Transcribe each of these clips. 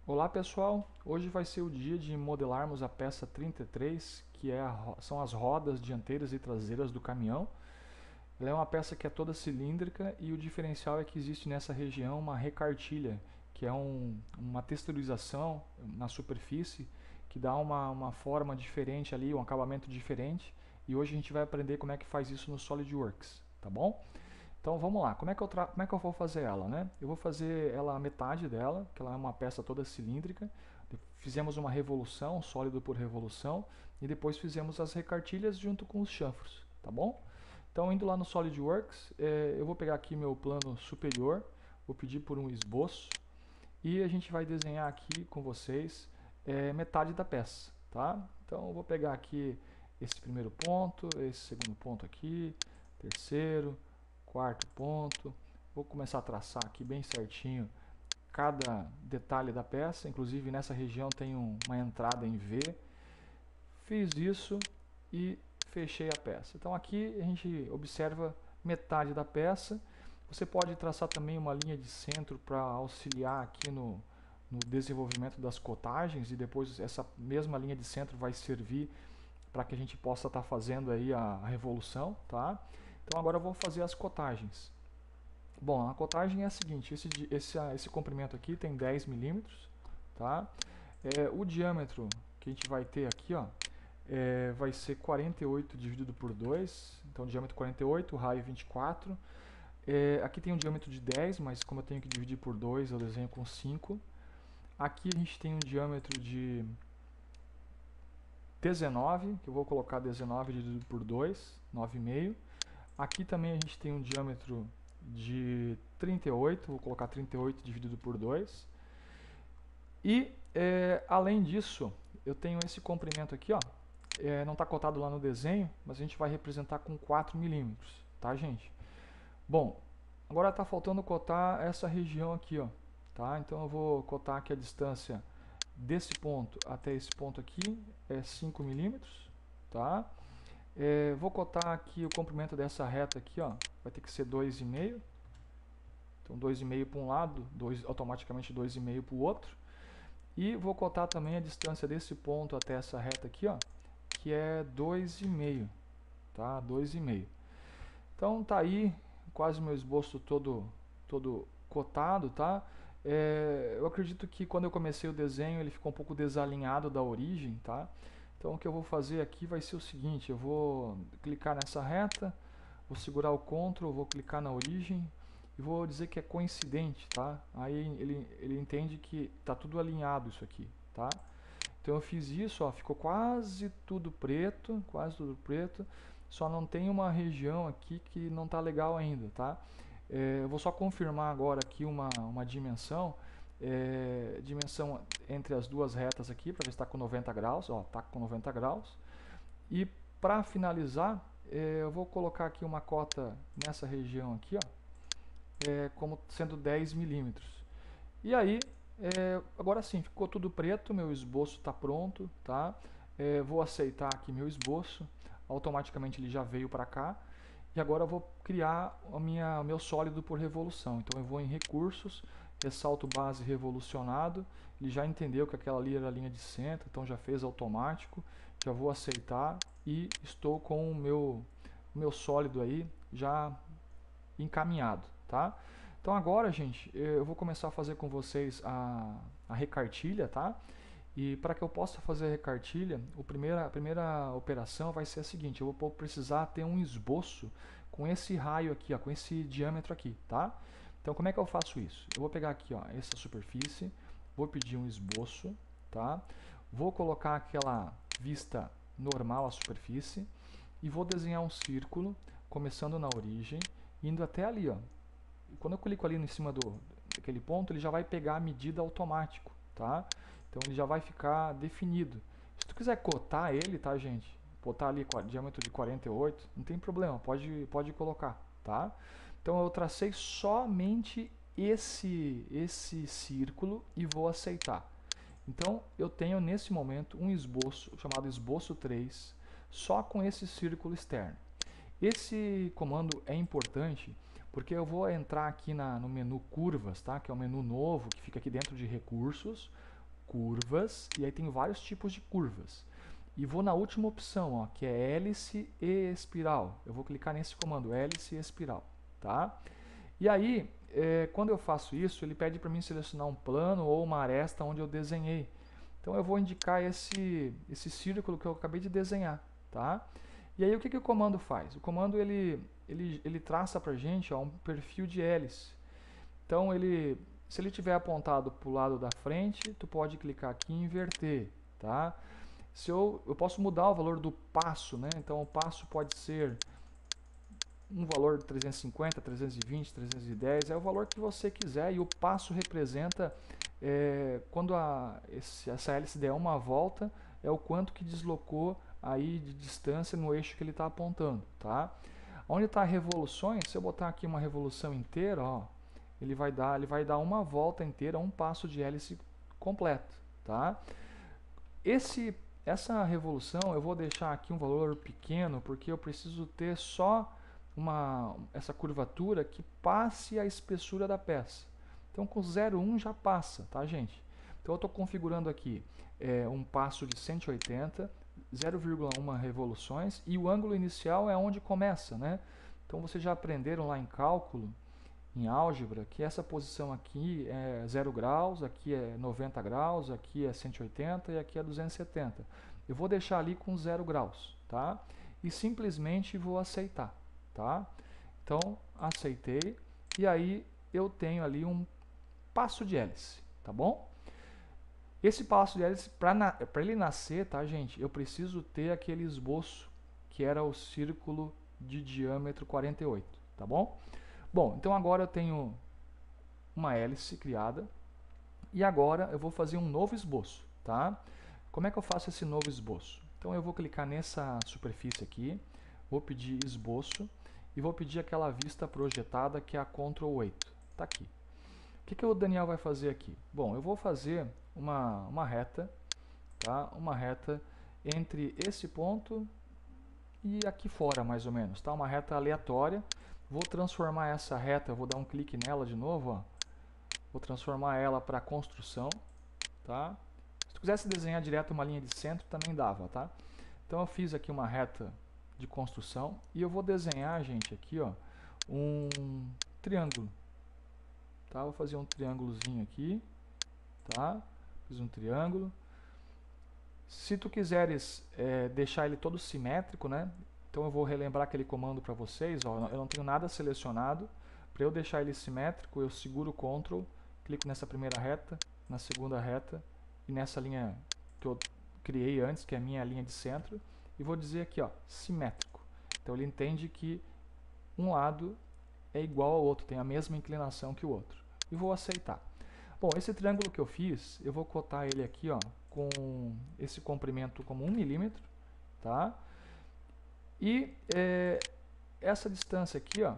Olá pessoal, hoje vai ser o dia de modelarmos a peça 33, que são as rodas dianteiras e traseiras do caminhão. Ela é uma peça que é toda cilíndrica e o diferencial é que existe nessa região uma recartilha, que é uma texturização na superfície que dá uma forma diferente ali, um acabamento diferente. E hoje a gente vai aprender como é que faz isso no SolidWorks, tá bom? Então vamos lá, como é que eu vou fazer ela, né? Eu vou fazer ela a metade dela, que ela é uma peça toda cilíndrica. Fizemos uma revolução, sólido por revolução, e depois fizemos as recartilhas junto com os chanfros, tá bom? Então indo lá no SolidWorks, eu vou pegar aqui meu plano superior, vou pedir por um esboço, e a gente vai desenhar aqui com vocês metade da peça, tá? Então eu vou pegar aqui esse primeiro ponto, esse segundo ponto aqui, terceiro, quarto ponto. Vou começar a traçar aqui bem certinho cada detalhe da peça, inclusive nessa região tem uma entrada em V. Fiz isso e fechei a peça. Então aqui a gente observa metade da peça. Você pode traçar também uma linha de centro para auxiliar aqui no desenvolvimento das cotagens, e depois essa mesma linha de centro vai servir para que a gente possa estar fazendo aí a revolução, tá? Então agora eu vou fazer as cotagens. Bom, a cotagem é a seguinte: esse comprimento aqui tem 10 milímetros, tá? O diâmetro que a gente vai ter aqui, ó, vai ser 48 dividido por 2, então diâmetro 48, raio 24. Aqui tem um diâmetro de 10, mas como eu tenho que dividir por 2, eu desenho com 5. Aqui a gente tem um diâmetro de 19, que eu vou colocar 19 dividido por 2, 9,5. Aqui também a gente tem um diâmetro de 38, vou colocar 38 dividido por 2. E além disso, eu tenho esse comprimento aqui, ó, não está cotado lá no desenho, mas a gente vai representar com 4 milímetros, tá, gente? Bom, agora está faltando cotar essa região aqui, ó, tá? Então eu vou cotar aqui a distância desse ponto até esse ponto aqui, é 5 milímetros, tá? Vou cotar aqui o comprimento dessa reta aqui, ó, vai ter que ser 2,5. Então 2,5 para um lado, automaticamente 2,5 para o outro. E vou cotar também a distância desse ponto até essa reta aqui, ó, que é 2,5, tá? 2,5. Então tá aí quase meu esboço todo cotado, tá? Eu acredito que quando eu comecei o desenho ele ficou um pouco desalinhado da origem, tá? Então o que eu vou fazer aqui vai ser o seguinte: eu vou clicar nessa reta, vou segurar o Ctrl, vou clicar na origem e vou dizer que é coincidente, tá? Aí ele entende que tá tudo alinhado isso aqui, tá? Então eu fiz isso, ó, ficou quase tudo preto, só não tem uma região aqui que não tá legal ainda, tá? Eu vou só confirmar agora aqui uma dimensão, dimensão entre as duas retas aqui, para ver se está com 90 graus, ó, tá com 90 graus. E para finalizar, eu vou colocar aqui uma cota nessa região aqui, ó, como sendo 10 milímetros. E aí, agora sim, ficou tudo preto, meu esboço está pronto, tá? Vou aceitar aqui meu esboço, automaticamente ele já veio para cá. E agora eu vou criar o meu sólido por revolução. Então eu vou em recursos, ressalto base revolucionado, ele já entendeu que aquela ali era a linha de centro, então já fez automático. Já vou aceitar e estou com o meu sólido aí já encaminhado, tá? Então agora, gente, eu vou começar a fazer com vocês a recartilha, tá? E para que eu possa fazer a recartilha, a primeira operação vai ser a seguinte: eu vou precisar ter um esboço com esse raio aqui, ó, com esse diâmetro aqui, tá? Então como é que eu faço isso? Eu vou pegar aqui, ó, essa superfície, vou pedir um esboço, tá? Vou colocar aquela vista normal à superfície e vou desenhar um círculo, começando na origem, indo até ali, ó. E quando eu clico ali em cima daquele ponto, ele já vai pegar a medida automático, tá? Então ele já vai ficar definido. Se tu quiser cotar ele, tá, gente? Botar ali diâmetro de 48, não tem problema, pode colocar, tá? Então eu tracei somente esse círculo e vou aceitar. Então eu tenho nesse momento um esboço chamado esboço 3, só com esse círculo externo. Esse comando é importante porque eu vou entrar aqui no menu curvas, tá? Que é um menu novo que fica aqui dentro de recursos. curvas, e aí tem vários tipos de curvas. E vou na última opção, ó, que é hélice e espiral. Eu vou clicar nesse comando, hélice e espiral, tá? E aí, quando eu faço isso, ele pede para mim selecionar um plano ou uma aresta onde eu desenhei. Então eu vou indicar esse círculo que eu acabei de desenhar, tá? E aí o que o comando faz? O comando ele traça para a gente, ó, um perfil de hélice. Então se ele tiver apontado para o lado da frente, tu pode clicar aqui e inverter, tá? Se eu posso mudar o valor do passo, né? Então o passo pode ser um valor de 350, 320, 310, é o valor que você quiser, e o passo representa quando essa hélice der uma volta, é o quanto que deslocou aí de distância no eixo que ele está apontando, tá? Onde está revoluções, se eu botar aqui uma revolução inteira, ó, ele vai dar uma volta inteira, um passo de hélice completo, tá? Essa revolução eu vou deixar aqui um valor pequeno, porque eu preciso ter só essa curvatura que passe a espessura da peça. Então com 0,1 já passa, tá, gente? Então eu estou configurando aqui um passo de 180, 0,1 revoluções, e o ângulo inicial é onde começa, né? Então vocês já aprenderam lá em cálculo, em álgebra, que essa posição aqui é 0 graus, aqui é 90 graus, aqui é 180 e aqui é 270. Eu vou deixar ali com 0 graus, tá? E simplesmente vou aceitar, tá? Então, aceitei, e aí eu tenho ali um passo de hélice, tá bom? Esse passo de hélice, para ele nascer, tá, gente, eu preciso ter aquele esboço, que era o círculo de diâmetro 48, tá bom? Bom, então agora eu tenho uma hélice criada, e agora eu vou fazer um novo esboço, tá? Como é que eu faço esse novo esboço? Então eu vou clicar nessa superfície aqui, vou pedir esboço, e vou pedir aquela vista projetada que é a Ctrl 8, tá aqui. O que o Daniel vai fazer aqui? Bom, eu vou fazer uma reta, tá? Uma reta entre esse ponto e aqui fora, mais ou menos, tá? Uma reta aleatória. Vou transformar essa reta, vou dar um clique nela de novo, ó. Vou transformar ela para construção, tá? Se tu quisesse desenhar direto uma linha de centro, também dava, tá? Então eu fiz aqui uma reta de construção, e eu vou desenhar, gente, aqui, ó, um triângulo, tá? Vou fazer um triângulozinho aqui, tá? Fiz um triângulo. Se tu quiseres deixar ele todo simétrico, né? Então eu vou relembrar aquele comando para vocês, ó, eu não tenho nada selecionado. Para eu deixar ele simétrico, eu seguro o Ctrl, clico nessa primeira reta, na segunda reta e nessa linha que eu criei antes, que é a minha linha de centro, e vou dizer aqui, ó, simétrico. Então ele entende que um lado é igual ao outro, tem a mesma inclinação que o outro. E vou aceitar. Bom, esse triângulo que eu fiz, eu vou cotar ele aqui, ó, com esse comprimento como 1 milímetro, tá? E essa distância aqui, ó,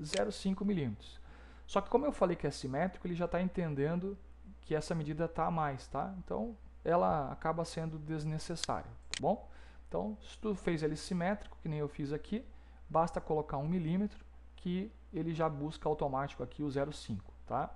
0,5 milímetros. Só que como eu falei que é simétrico, ele já está entendendo que essa medida está a mais, tá? Então ela acaba sendo desnecessária, tá bom? Então, se tu fez ele simétrico, que nem eu fiz aqui, basta colocar 1 milímetro que ele já busca automático aqui o 0,5, tá?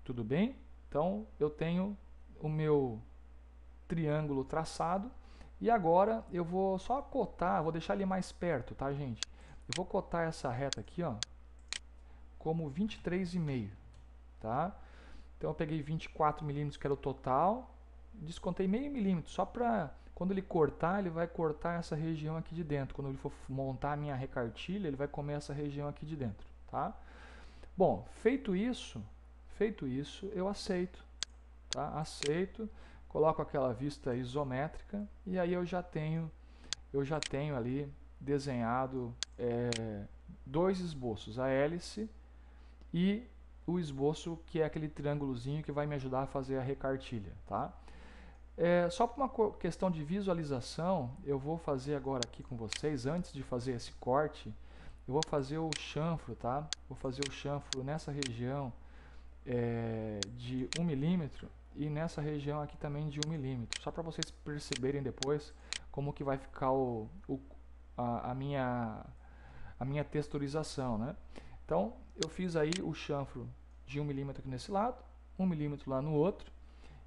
Tudo bem? Então eu tenho o meu triângulo traçado, e agora eu vou só cotar, vou deixar ele mais perto, tá, gente? Eu vou cotar essa reta aqui, ó, como 23,5, tá? Então eu peguei 24 milímetros, que era o total, descontei meio milímetro, só para quando ele cortar, ele vai cortar essa região aqui de dentro. Quando ele for montar a minha recartilha, ele vai comer essa região aqui de dentro, tá? Bom, feito isso, eu aceito, tá? Aceito, coloco aquela vista isométrica, e aí eu já tenho ali desenhado dois esboços, a hélice e o esboço que é aquele triângulozinho que vai me ajudar a fazer a recartilha, tá? Só por uma questão de visualização, eu vou fazer agora aqui com vocês, antes de fazer esse corte, eu vou fazer o chanfro, tá? Vou fazer o chanfro nessa região de 1 milímetro e nessa região aqui também de 1 milímetro, só para vocês perceberem depois como que vai ficar a minha texturização, né? Então eu fiz aí o chanfro de 1 milímetro aqui nesse lado, 1 milímetro lá no outro,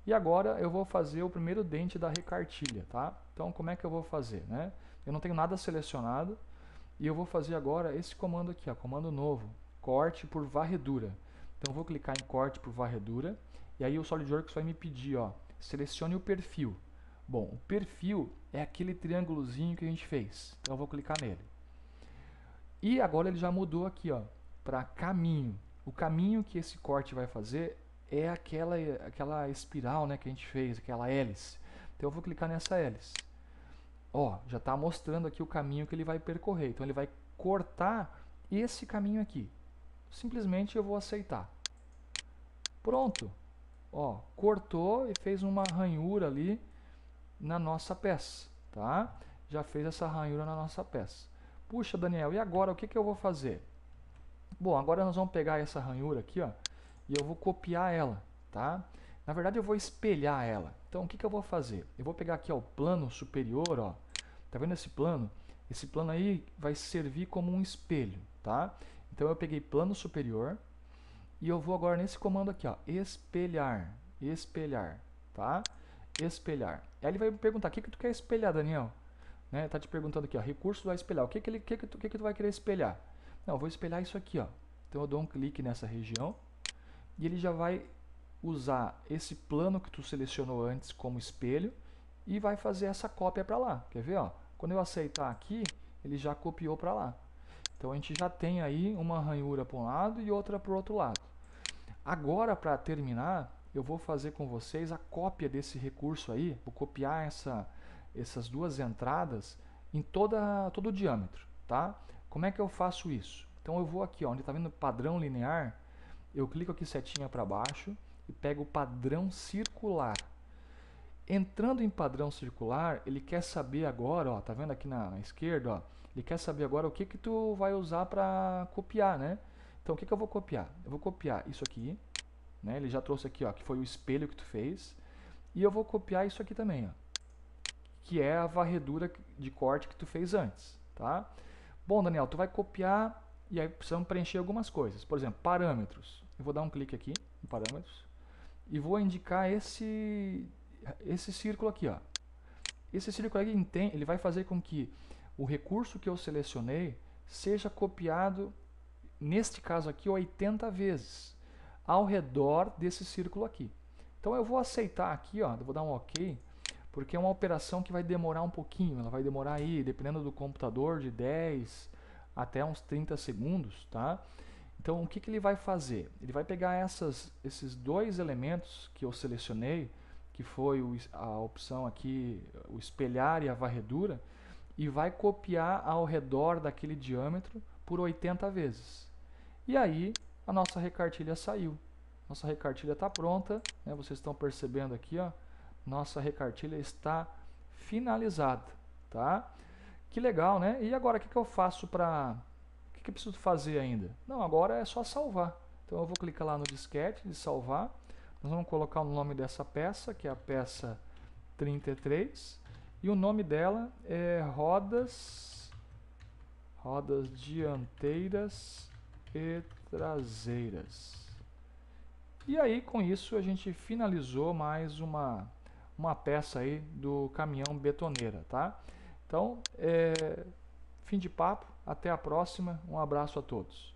E agora eu vou fazer o primeiro dente da recartilha, tá? Então como é que eu vou fazer, né? Eu não tenho nada selecionado e eu vou fazer agora esse comando aqui, ó, comando novo, corte por varredura. Então eu vou clicar em corte por varredura e aí o SolidWorks vai me pedir, ó, selecione o perfil. Bom, o perfil é aquele triângulozinho que a gente fez, então eu vou clicar nele. E agora ele já mudou aqui, ó, para caminho. O caminho que esse corte vai fazer é aquela espiral, né, que a gente fez, aquela hélice. Então eu vou clicar nessa hélice. Ó, já está mostrando aqui o caminho que ele vai percorrer. Então ele vai cortar esse caminho aqui. Simplesmente eu vou aceitar. Pronto. Ó, cortou e fez uma ranhura ali na nossa peça, tá? Já fez essa ranhura na nossa peça. Puxa, Daniel, e agora o que que eu vou fazer? Bom, agora nós vamos pegar essa ranhura aqui, ó, e eu vou copiar ela, tá? Na verdade eu vou espelhar ela. Então o que que eu vou fazer? Eu vou pegar aqui, ó, o plano superior, ó. Tá vendo esse plano? Esse plano aí vai servir como um espelho, tá? Então eu peguei plano superior e eu vou agora nesse comando aqui, ó, espelhar, espelhar, tá? Espelhar. Aí ele vai me perguntar: o que que tu quer espelhar, Daniel? Né? Tá te perguntando aqui, ó, recurso vai espelhar. O que que tu vai querer espelhar? Não, eu vou espelhar isso aqui, ó. Então eu dou um clique nessa região e ele já vai usar esse plano que tu selecionou antes como espelho e vai fazer essa cópia para lá. Quer ver, ó? Quando eu aceitar aqui, ele já copiou para lá. Então a gente já tem aí uma ranhura para um lado e outra para o outro lado. Agora, para terminar, eu vou fazer com vocês a cópia desse recurso aí, vou copiar essas duas entradas em todo o diâmetro, tá? Como é que eu faço isso? Então eu vou aqui, ó, onde está vendo padrão linear, eu clico aqui setinha para baixo e pego o padrão circular. Entrando em padrão circular, ele quer saber agora, ó, tá vendo aqui na esquerda, ó, ele quer saber agora o que que tu vai usar para copiar, né? Então o que que eu vou copiar? Eu vou copiar isso aqui, né? Ele já trouxe aqui, ó, que foi o espelho que tu fez, e eu vou copiar isso aqui também, ó, que é a varredura de corte que tu fez antes, tá? Bom, Daniel, tu vai copiar e aí precisamos preencher algumas coisas. Por exemplo, parâmetros. Eu vou dar um clique aqui em parâmetros e vou indicar esse círculo aqui, ó. Esse círculo aqui ele vai fazer com que o recurso que eu selecionei seja copiado, neste caso aqui, 80 vezes ao redor desse círculo aqui. Então eu vou aceitar aqui, ó, eu vou dar um OK, porque é uma operação que vai demorar um pouquinho, ela vai demorar aí, dependendo do computador, de 10 até uns 30 segundos, tá? Então o que que ele vai fazer? Ele vai pegar esses dois elementos que eu selecionei, que foi a opção aqui, o espelhar e a varredura, e vai copiar ao redor daquele diâmetro por 80 vezes. E aí a nossa recartilha saiu. Nossa recartilha está pronta, né? Vocês estão percebendo aqui, ó, nossa recartilha está finalizada, tá? Que legal, né? E agora o que que eu faço para... O que que eu preciso fazer ainda? Não, agora é só salvar. Então eu vou clicar lá no disquete de salvar. Nós vamos colocar o nome dessa peça, que é a peça 33, e o nome dela é rodas dianteiras e traseiras. E aí, com isso, a gente finalizou mais uma peça aí do caminhão betoneira, tá? Então, fim de papo, até a próxima, um abraço a todos.